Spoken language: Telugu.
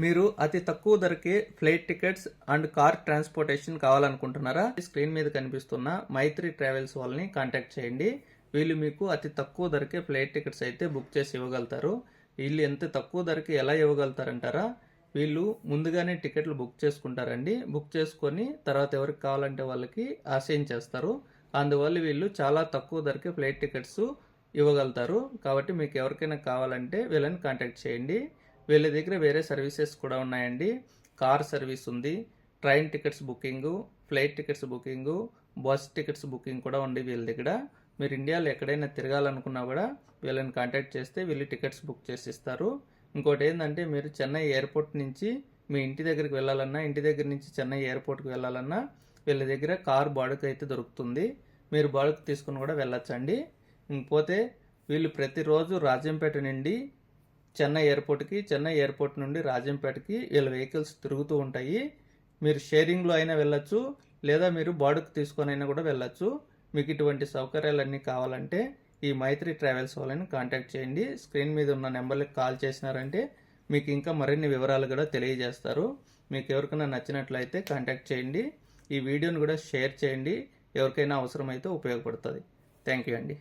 మీరు అతి తక్కువ ధరకే flight tickets and car transportation కావాలనుకుంటున్నారా? స్క్రీన్ మీద కనిపిస్తున్న మైత్రి ట్రావెల్స్ వాళ్ళని కాంటాక్ట్ చేయండి. వీళ్ళు మీకు అతి తక్కువ ధరకే ఫ్లైట్ టికెట్స్ అయితే బుక్ చేసి ఇవ్వగలుగుతారు. వీళ్ళు ఎంత తక్కువ ధరకి ఎలా ఇవ్వగలుగుతారంటారా? వీళ్ళు ముందుగానే టికెట్లు బుక్ చేసుకుంటారండి. బుక్ చేసుకొని తర్వాత ఎవరికి కావాలంటే వాళ్ళకి అసైన్ చేస్తారు. అందువల్ల వీళ్ళు చాలా తక్కువ ధరకే ఫ్లైట్ టికెట్స్ ఇవ్వగలుగుతారు. కాబట్టి మీకు ఎవరికైనా కావాలంటే వీళ్ళని కాంటాక్ట్ చేయండి. వీళ్ళ దగ్గర వేరే సర్వీసెస్ కూడా ఉన్నాయండి. కార్ సర్వీస్ ఉంది, train tickets booking, flight tickets booking, bus tickets booking కూడా ఉంది వీళ్ళ దగ్గర. మీరు ఇండియాలో ఎక్కడైనా తిరగాలనుకున్నా కూడా వీళ్ళని కాంటాక్ట్ చేస్తే వీళ్ళు టికెట్స్ బుక్ చేసి ఇస్తారు. ఇంకోటి ఏంటంటే మీరు చెన్నై ఎయిర్పోర్ట్ నుంచి మీ ఇంటి దగ్గరికి వెళ్ళాలన్నా, ఇంటి దగ్గర నుంచి చెన్నై ఎయిర్పోర్ట్కి వెళ్ళాలన్నా వీళ్ళ దగ్గర కార్ బాడుకు అయితే దొరుకుతుంది. మీరు బాడుకు తీసుకుని కూడా వెళ్ళొచ్చండి. ఇంకపోతే వీళ్ళు ప్రతిరోజు రాజంపేట నుండి చెన్నై ఎయిర్పోర్ట్కి, చెన్నై ఎయిర్పోర్ట్ నుండి రాజంపేటకి వీళ్ళ వెహికల్స్ తిరుగుతూ ఉంటాయి. మీరు షేరింగ్లో అయినా వెళ్ళొచ్చు, లేదా మీరు బాడుకు తీసుకొని అయినా కూడా వెళ్ళొచ్చు. మీకు ఇటువంటి సౌకర్యాలన్నీ కావాలంటే ఈ మైత్రి ట్రావెల్స్ వాళ్ళని కాంటాక్ట్ చేయండి. స్క్రీన్ మీద ఉన్న నెంబర్కి కాల్ చేసినారంటే మీకు ఇంకా మరిన్ని వివరాలు కూడా తెలియజేస్తారు. మీకు ఎవరికైనా నచ్చినట్లయితే కాంటాక్ట్ చేయండి. ఈ వీడియోని కూడా షేర్ చేయండి, ఎవరికైనా అవసరమైతే ఉపయోగపడుతుంది. థ్యాంక్ యూ అండి.